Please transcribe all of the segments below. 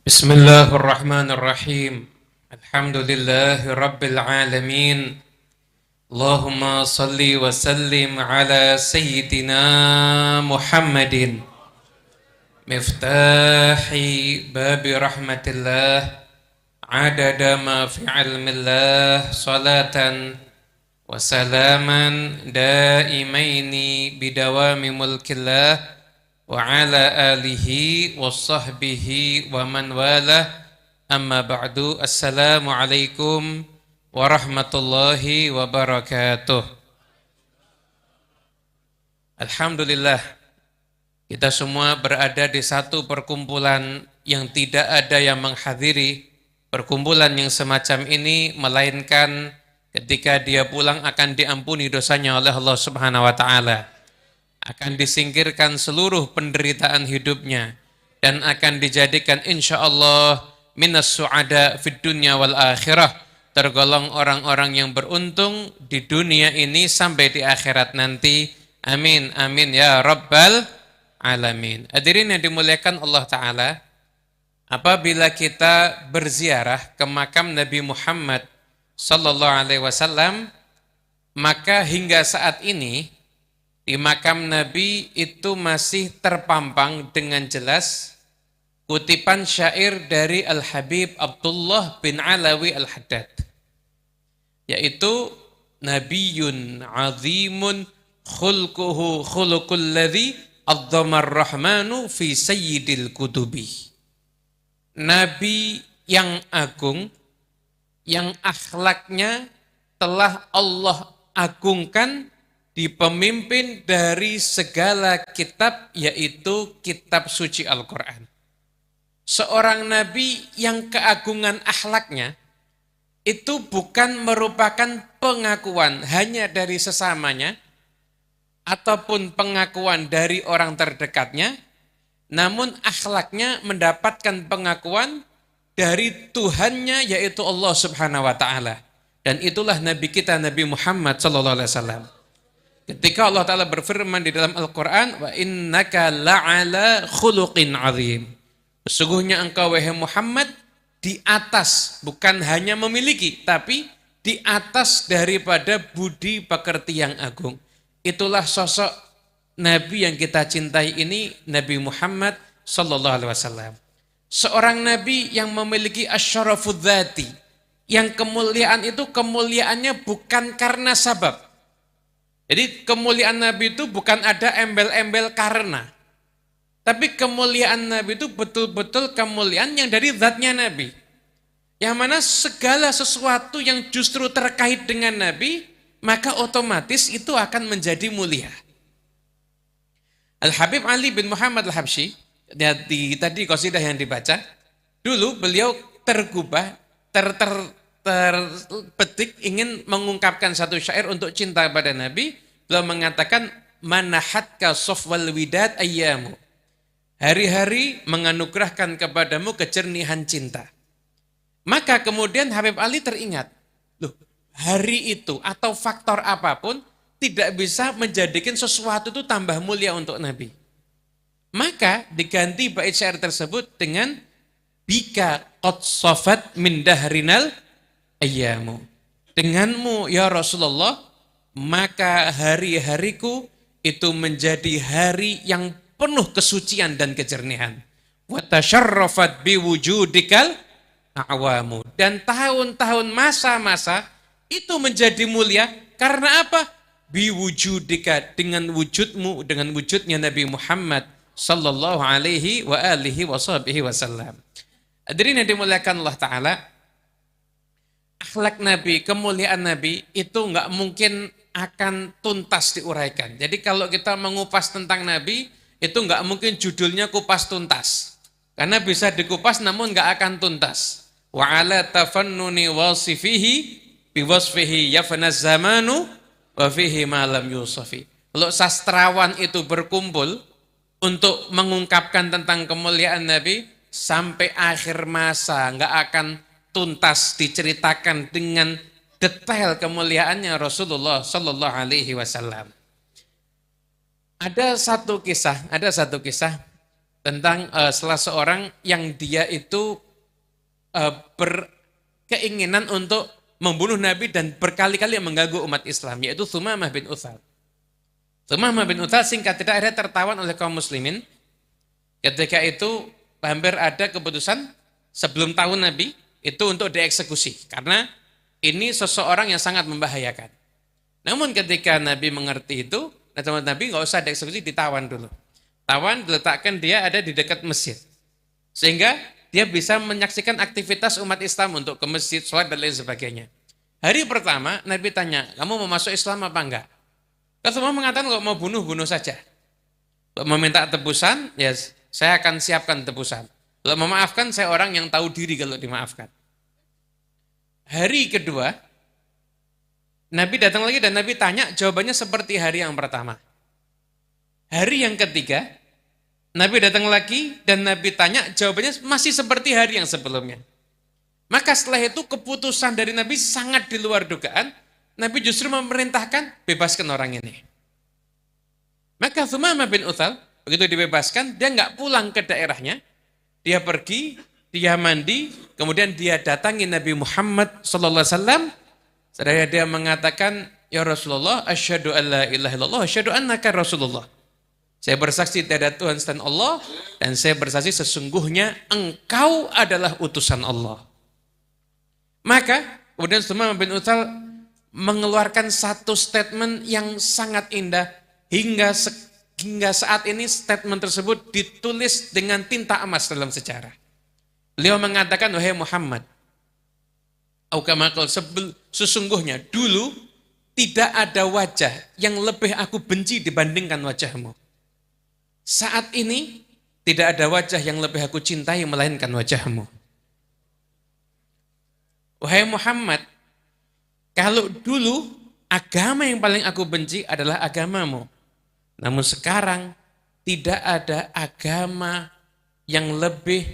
Bismillahirrahmanirrahim. Alhamdulillahi rabbil alamin. Allahumma salli wa sallim ala sayyidina Muhammadin miftahi babi rahmatillah adada ma fi ilmillah salatan wa salaman daimaini bidawami mulkillah wa ala alihi wa sahbihi wa man walah amma ba'du. Assalamualaikum warahmatullahi wabarakatuh. Alhamdulillah, kita semua berada di satu perkumpulan yang tidak ada yang menghadiri perkumpulan yang semacam ini melainkan ketika dia pulang akan diampuni dosanya oleh Allah Subhanahu wa taala, akan disingkirkan seluruh penderitaan hidupnya, dan akan dijadikan insyaallah minas su'ada fid dunya wal akhirah, tergolong orang-orang yang beruntung di dunia ini sampai di akhirat nanti. Amin, amin ya rabbal alamin. Hadirin yang dimuliakan Allah Ta'ala, apabila kita berziarah ke makam Nabi Muhammad sallallahu alaihi wasallam, maka hingga saat ini di makam Nabi itu masih terpampang dengan jelas kutipan syair dari Al-Habib Abdullah bin Alawi Al-Haddad, yaitu Nabiyun azimun khulquhu khuluqul ladzi adzamar rahmanu fi sayyidil kutubi. Nabi yang agung, yang akhlaknya telah Allah agungkan di pemimpin dari segala kitab, yaitu kitab suci Al-Quran. Seorang nabi yang keagungan akhlaknya itu bukan merupakan pengakuan hanya dari sesamanya ataupun pengakuan dari orang terdekatnya, namun akhlaknya mendapatkan pengakuan dari Tuhannya, yaitu Allah Subhanahu wa taala. Dan itulah nabi kita, Nabi Muhammad sallallahu alaihi wasallam. Ketika Allah Ta'ala berfirman di dalam Al-Quran, wa innaka la'ala khuluqin azim. Sesungguhnya engkau wahai Muhammad di atas, bukan hanya memiliki, tapi di atas daripada budi pekerti yang agung. Itulah sosok Nabi yang kita cintai ini, Nabi Muhammad sallallahu alaihi wasallam. Seorang Nabi yang memiliki asyarafud dzati, yang kemuliaan itu kemuliaannya bukan karena sabab. Jadi kemuliaan Nabi itu bukan ada embel-embel karena, tapi kemuliaan Nabi itu betul-betul kemuliaan yang dari zatnya Nabi. Yang mana segala sesuatu yang justru terkait dengan Nabi, maka otomatis itu akan menjadi mulia. Al-Habib Ali bin Muhammad Al-Habsyi, tadi qasidah yang dibaca, dulu beliau tergubah, terpetik ingin mengungkapkan satu syair untuk cinta pada Nabi. Beliau mengatakan, manahatka sofwal widad ayyamu, hari-hari menganugerahkan kepadamu kejernihan cinta. Maka kemudian Habib Ali teringat, loh, hari itu atau faktor apapun tidak bisa menjadikan sesuatu itu tambah mulia untuk Nabi. Maka diganti bait syair tersebut dengan bika qad safat min dahrinal ayyamu. Denganmu ya Rasulullah, maka hari-hariku itu menjadi hari yang penuh kesucian dan kejernihan. Wa tasyarrafat biwujudikal a'wamu. Dan tahun-tahun masa-masa itu menjadi mulia karena apa? Biwujudika, dengan wujudmu, dengan wujudnya Nabi Muhammad sallallahu alaihi wa alihi wasallam. Hadirin yang dimuliakan Allah Ta'ala, akhlak Nabi, kemuliaan Nabi itu enggak mungkin akan tuntas diuraikan. Jadi kalau kita mengupas tentang Nabi, itu enggak mungkin judulnya kupas tuntas. Karena bisa dikupas namun enggak akan tuntas. Wa ala tafannuni wasifihi biwasfihi yafnaz zamanu wa fihi ma lam yusafi. Kalau sastrawan itu berkumpul untuk mengungkapkan tentang kemuliaan Nabi, sampai akhir masa enggak akan tuntas diceritakan dengan detail kemuliaannya Rasulullah sallallahu alaihi wasallam. Ada satu kisah tentang salah seorang yang dia itu berkeinginan untuk membunuh Nabi dan berkali-kali mengganggu umat Islam, yaitu Tsumamah bin Utsal. Tsumamah bin Utsal singkat tidak akhirnya tertawan oleh kaum muslimin. Ketika itu hampir ada keputusan sebelum tahun Nabi itu untuk dieksekusi, karena ini seseorang yang sangat membahayakan. Namun ketika Nabi mengerti itu, Nabi nggak usah dieksekusi, ditawan dulu. Tawan, diletakkan dia ada di dekat masjid. Sehingga dia bisa menyaksikan aktivitas umat Islam untuk ke masjid, sholat, dan lain sebagainya. Hari pertama, Nabi tanya, kamu mau masuk Islam apa enggak? Kalau semua mengatakan kalau mau bunuh, bunuh saja. Kalau mau minta tebusan, ya saya akan siapkan tebusan. Kalau memaafkan, saya orang yang tahu diri kalau dimaafkan. Hari kedua, Nabi datang lagi dan Nabi tanya, jawabannya seperti hari yang pertama. Hari yang ketiga, Nabi datang lagi dan Nabi tanya, jawabannya masih seperti hari yang sebelumnya. Maka setelah itu keputusan dari Nabi sangat di luar dugaan. Nabi justru memerintahkan, bebaskan orang ini. Maka Tsumamah bin Utsal, begitu dibebaskan, dia nggak pulang ke daerahnya. Dia pergi, dia mandi, kemudian dia datangi Nabi Muhammad SAW. Setelah dia mengatakan, ya Rasulullah, asyhadu an la ilaha illallah, asyhadu annaka Rasulullah. Saya bersaksi tiada Tuhan selain Allah, dan saya bersaksi sesungguhnya engkau adalah utusan Allah. Maka kemudian Tsumamah bin Utsal mengeluarkan satu statement yang sangat indah, hingga saat ini statement tersebut ditulis dengan tinta emas dalam sejarah. Beliau mengatakan, wahai Muhammad, sesungguhnya dulu tidak ada wajah yang lebih aku benci dibandingkan wajahmu. Saat ini tidak ada wajah yang lebih aku cintai melainkan wajahmu. Wahai Muhammad, kalau dulu agama yang paling aku benci adalah agamamu. Namun sekarang tidak ada agama yang lebih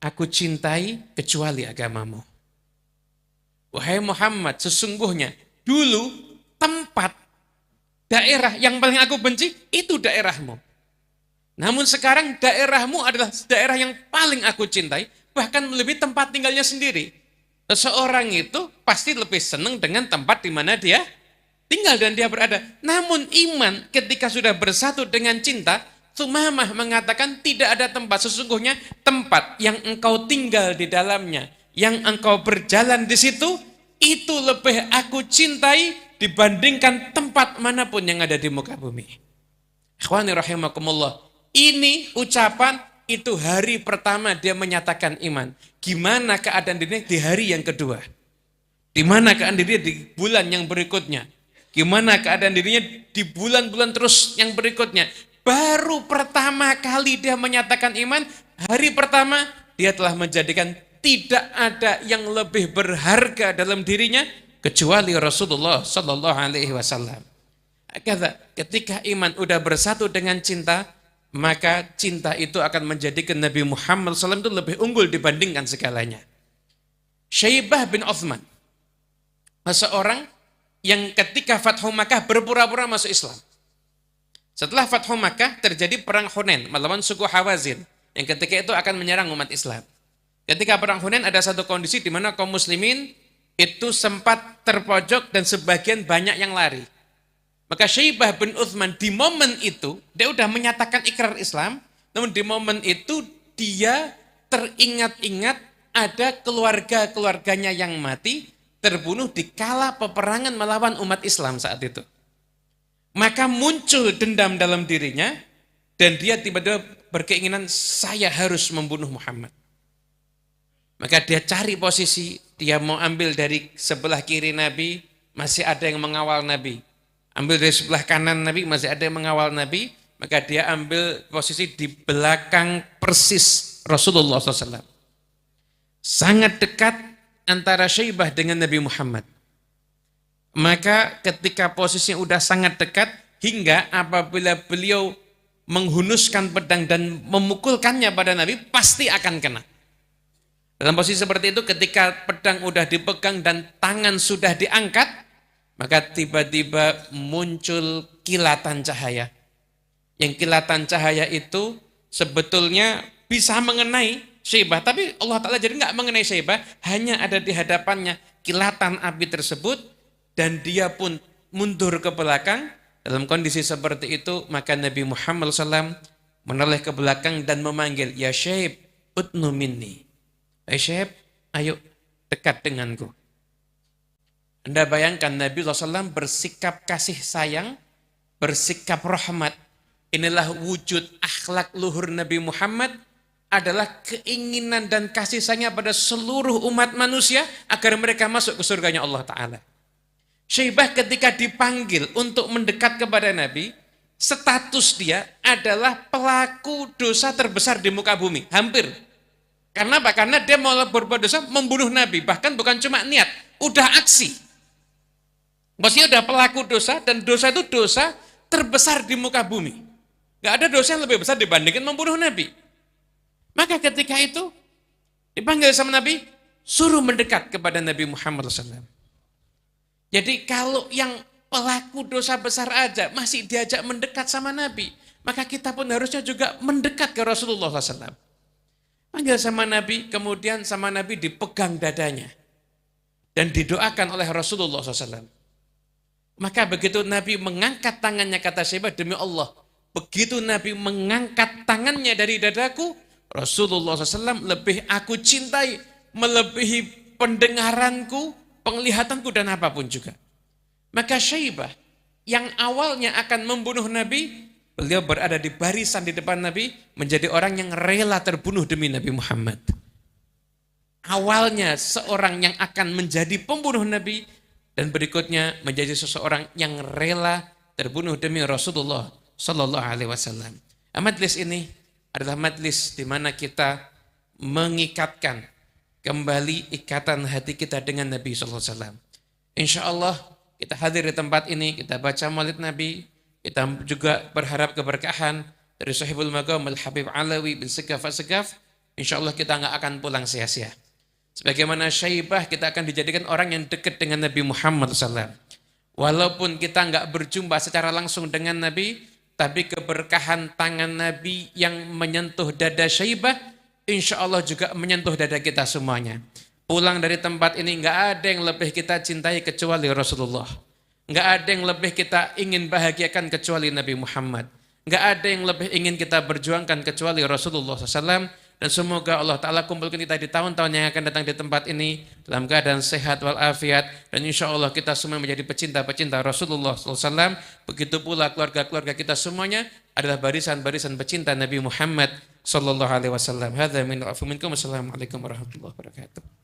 aku cintai kecuali agamamu. Wahai Muhammad, sesungguhnya dulu tempat daerah yang paling aku benci itu daerahmu. Namun sekarang daerahmu adalah daerah yang paling aku cintai, bahkan lebih tempat tinggalnya sendiri. Seseorang itu pasti lebih senang dengan tempat di mana dia tinggal dan dia berada. Namun iman ketika sudah bersatu dengan cinta, Tsumamah mengatakan tidak ada tempat, sesungguhnya tempat yang engkau tinggal di dalamnya, yang engkau berjalan di situ, itu lebih aku cintai dibandingkan tempat manapun yang ada di muka bumi. Ikhwani rahimakumullah. Ini ucapan itu hari pertama dia menyatakan iman. Gimana keadaan dirinya di hari yang kedua? Di mana keadaan dirinya di bulan yang berikutnya? Gimana keadaan dirinya di bulan-bulan terus yang berikutnya? Baru pertama kali dia menyatakan iman, hari pertama dia telah menjadikan tidak ada yang lebih berharga dalam dirinya kecuali Rasulullah Sallallahu Alaihi Wasallam. Ketika iman udah bersatu dengan cinta, maka cinta itu akan menjadikan Nabi Muhammad SAW itu lebih unggul dibandingkan segalanya. Syaibah bin Uthman, seseorang yang ketika Fathu Makkah berpura-pura masuk Islam. Setelah Fathu Makkah terjadi perang Hunain melawan suku Hawazin yang ketika itu akan menyerang umat Islam. Ketika perang Hunain ada satu kondisi di mana kaum muslimin itu sempat terpojok dan sebagian banyak yang lari. Maka Syaibah bin Uthman di momen itu, dia sudah menyatakan ikrar Islam, namun di momen itu dia teringat-ingat ada keluarga-keluarganya yang mati, terbunuh di kala peperangan melawan umat Islam saat itu. Maka muncul dendam dalam dirinya, dan dia tiba-tiba berkeinginan, saya harus membunuh Muhammad. Maka dia cari posisi, dia mau ambil dari sebelah kiri Nabi, masih ada yang mengawal Nabi. Ambil dari sebelah kanan Nabi, masih ada yang mengawal Nabi, maka dia ambil posisi di belakang persis Rasulullah SAW. Sangat dekat antara Syaibah dengan Nabi Muhammad. Maka ketika posisinya udah sangat dekat, hingga apabila beliau menghunuskan pedang dan memukulkannya pada Nabi, pasti akan kena. Dalam posisi seperti itu, ketika pedang udah dipegang dan tangan sudah diangkat, maka tiba-tiba muncul kilatan cahaya. Yang kilatan cahaya itu sebetulnya bisa mengenai syaibah, tapi Allah Ta'ala jadi nggak mengenai syaibah, hanya ada di hadapannya kilatan api tersebut, dan dia pun mundur ke belakang. Dalam kondisi seperti itu, maka Nabi Muhammad SAW menoleh ke belakang dan memanggil, ya syaib, udnu minni. Syaib, ayo dekat denganku. Anda bayangkan Nabi SAW bersikap kasih sayang, bersikap rahmat. Inilah wujud akhlak luhur Nabi Muhammad, adalah keinginan dan kasih sayangnya pada seluruh umat manusia agar mereka masuk ke surganya Allah Ta'ala. Syaibah ketika dipanggil untuk mendekat kepada Nabi, status dia adalah pelaku dosa terbesar di muka bumi, hampir. Karena apa? Karena dia mau berbuat dosa, membunuh Nabi, bahkan bukan cuma niat, udah aksi. Maksudnya udah pelaku dosa, dan dosa itu dosa terbesar di muka bumi. Gak ada dosa yang lebih besar dibandingkan membunuh Nabi. Maka ketika itu dipanggil sama Nabi, suruh mendekat kepada Nabi Muhammad SAW. Jadi kalau yang pelaku dosa besar aja masih diajak mendekat sama Nabi, maka kita pun harusnya juga mendekat ke Rasulullah SAW. Panggil sama Nabi, kemudian sama Nabi dipegang dadanya dan didoakan oleh Rasulullah SAW. Maka begitu Nabi mengangkat tangannya, kata Syaibah, demi Allah, begitu Nabi mengangkat tangannya dari dadaku, Rasulullah SAW lebih aku cintai, melebihi pendengaranku, penglihatanku, dan apapun juga. Maka Syaibah yang awalnya akan membunuh Nabi, beliau berada di barisan di depan Nabi, menjadi orang yang rela terbunuh demi Nabi Muhammad. Awalnya seorang yang akan menjadi pembunuh Nabi, dan berikutnya menjadi seseorang yang rela terbunuh demi Rasulullah Sallallahu Alaihi Wasallam. Majlis ini adalah majlis di mana kita mengikatkan kembali ikatan hati kita dengan Nabi Sallallahu Alaihi Wasallam. Insya Allah kita hadir di tempat ini, kita baca maulid Nabi, kita juga berharap keberkahan dari Sahibul Maqam Al-Habib Alawi bin Segaf As-Segaf. Insya Allah kita nggak akan pulang sia-sia. Sebagaimana Syaibah, kita akan dijadikan orang yang dekat dengan Nabi Muhammad SAW. Walaupun kita nggak berjumpa secara langsung dengan Nabi, tapi keberkahan tangan Nabi yang menyentuh dada Syaibah, insya Allah juga menyentuh dada kita semuanya. Pulang dari tempat ini nggak ada yang lebih kita cintai kecuali Rasulullah. Nggak ada yang lebih kita ingin bahagiakan kecuali Nabi Muhammad. Nggak ada yang lebih ingin kita berjuangkan kecuali Rasulullah SAW. Dan semoga Allah Ta'ala kumpulkan kita di tahun-tahun yang akan datang di tempat ini dalam keadaan sehat walafiat, dan insya Allah kita semua menjadi pecinta-pecinta Rasulullah SAW. Begitu pula keluarga-keluarga kita semuanya adalah barisan-barisan pecinta Nabi Muhammad Sallallahu Alaihi Wasallam. Hadza min afu minkum. Wassalamualaikum warahmatullahi wabarakatuh.